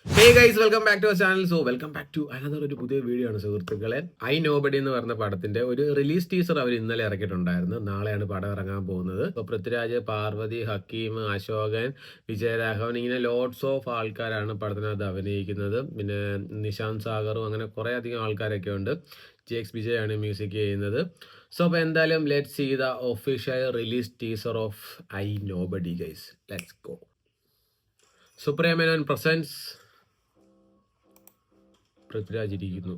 Hey guys, welcome back to our channel. Welcome back to another ഒരു പുതിയ video ആണ് സുഹൃത്തുക്കളെ. ഐ നോബഡി എന്ന് പറഞ്ഞ പടത്തിന്റെ ഒരു റിലീസ് ടീസർ അവർ ഇന്നലെ ഇറക്കിയിട്ടുണ്ടായിരുന്നു. നാളെയാണ് പടം ഇറങ്ങാൻ പോകുന്നത്. ഇപ്പോൾ പൃഥ്വിരാജ്, പാർവതി, ഹക്കീം, അശോകൻ, വിജയരാഘവൻ ഇങ്ങനെ ലോട്ട്സ് ഓഫ് ആൾക്കാരാണ് പടത്തിനകത്ത് അഭിനയിക്കുന്നത്. പിന്നെ നിശാന്ത് സാഗറും അങ്ങനെ കുറേ അധികം ആൾക്കാരൊക്കെ ഉണ്ട്. JX വിജയ് ആണ് മ്യൂസിക് ചെയ്യുന്നത്. അപ്പോൾ എന്തായാലും let's see the official release teaser of I nobody guys. Let's go. Supriya Menon presence. Prithviraj ഇരിക്കുന്നു.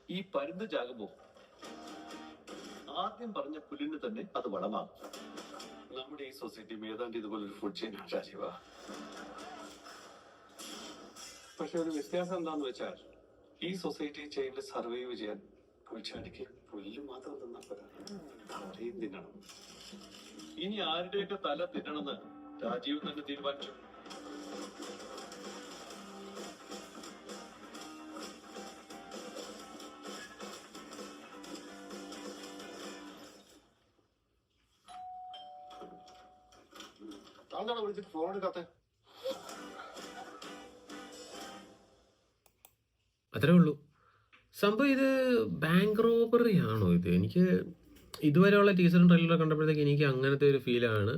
ഈ പരുന്ത് ചാകുമ്പോ ആദ്യം പറഞ്ഞ പുല്ലിന് തന്നെ അത് വളമാകും. നമ്മുടെ ഈ സൊസൈറ്റി ഏതാണ്ട് ഇതുപോലൊരു ഫുഡ് ചെയിൻ രാജീവ. പക്ഷെ ഒരു വ്യത്യാസം എന്താന്ന് വെച്ചാൽ ഈ സൊസൈറ്റി ചെയിനിൽ സർവൈവ് ചെയ്യാൻ പുൽച്ചാടിക്ക് പുല്ല് മാത്രം തിന്നാ തലയും തിന്നണം. ഇനി ആരുടെയൊക്കെ തല തിന്നണമെന്ന് രാജീവ് തന്നെ തീരുമാനിച്ചു. താങ്കളാണ് വിളിച്ചിട്ട് ഫോൺ എടുക്കാത്ത? അത്രേ ഉള്ളൂ സംഭവം. ഇത് ബാങ്ക് റോബറി ആണോ ഇത്? എനിക്ക് ഇതുവരെയുള്ള ടീച്ചറും ട്രെയിലറും കണ്ടപ്പോഴത്തേക്ക് എനിക്ക് അങ്ങനത്തെ ഒരു ഫീലാണ്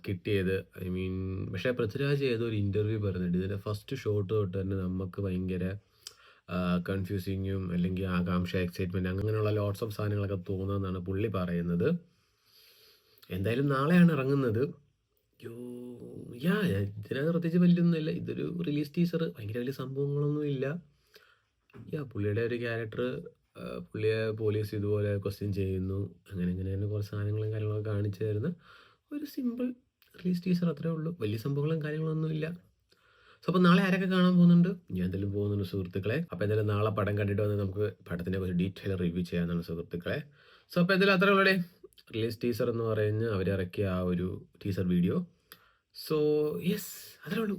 കിട്ടിയത്. ഐ മീൻ, പക്ഷേ പൃഥ്വിരാജ് ഏതോ ഒരു ഇൻ്റർവ്യൂ പറഞ്ഞിട്ട് ഇതിൻ്റെ ഫസ്റ്റ് ഷോട്ട് തൊട്ട് തന്നെ നമുക്ക് ഭയങ്കര കൺഫ്യൂസിങ്ങും അല്ലെങ്കിൽ ആകാംക്ഷ, എക്സൈറ്റ്മെൻറ്റ് അങ്ങനെയുള്ള ലോട്ട്സ് ഓഫ് സാധനങ്ങളൊക്കെ തോന്നുന്നതെന്നാണ് പുള്ളി പറയുന്നത്. എന്തായാലും നാളെയാണ് ഇറങ്ങുന്നത്. ഇതിനകത്ത് പ്രത്യേകിച്ച് വലിയൊന്നുമില്ല. ഇതൊരു റിലീസ് ടീസർ, ഭയങ്കര വലിയ സംഭവങ്ങളൊന്നുമില്ല. പുള്ളിയുടെ ഒരു ക്യാരക്ടർ, പുള്ളിയെ പോലീസ് ഇതുപോലെ ക്വസ്റ്റ്യൻ ചെയ്യുന്നു, അങ്ങനെ കുറച്ച് സാധനങ്ങളും കാര്യങ്ങളൊക്കെ കാണിച്ചു തരുന്ന ഒരു സിമ്പിൾ റിലീസ് ടീസർ, അത്രേ ഉള്ളൂ. വലിയ സംഭവങ്ങളും കാര്യങ്ങളൊന്നുമില്ല. അപ്പോൾ നാളെ ആരൊക്കെ കാണാൻ പോകുന്നുണ്ട്? ഞാൻ എന്തായാലും പോകുന്നുണ്ട് സുഹൃത്തുക്കളെ. അപ്പോൾ എന്തായാലും നാളെ പടം കണ്ടിട്ട് വന്ന് നമുക്ക് പടത്തിൻ്റെ ഒരു ഡീറ്റെയിൽ റിവ്യൂ ചെയ്യാനാണ് സുഹൃത്തുക്കളെ. അപ്പോൾ എന്തായാലും അത്രേ ഉള്ളൂ. റിലീസ് ടീസർ എന്ന് പറയുന്നത് അവരിറക്കിയ ആ ഒരു ടീസർ വീഡിയോ. യെസ്, അത്രേ ഉള്ളൂ.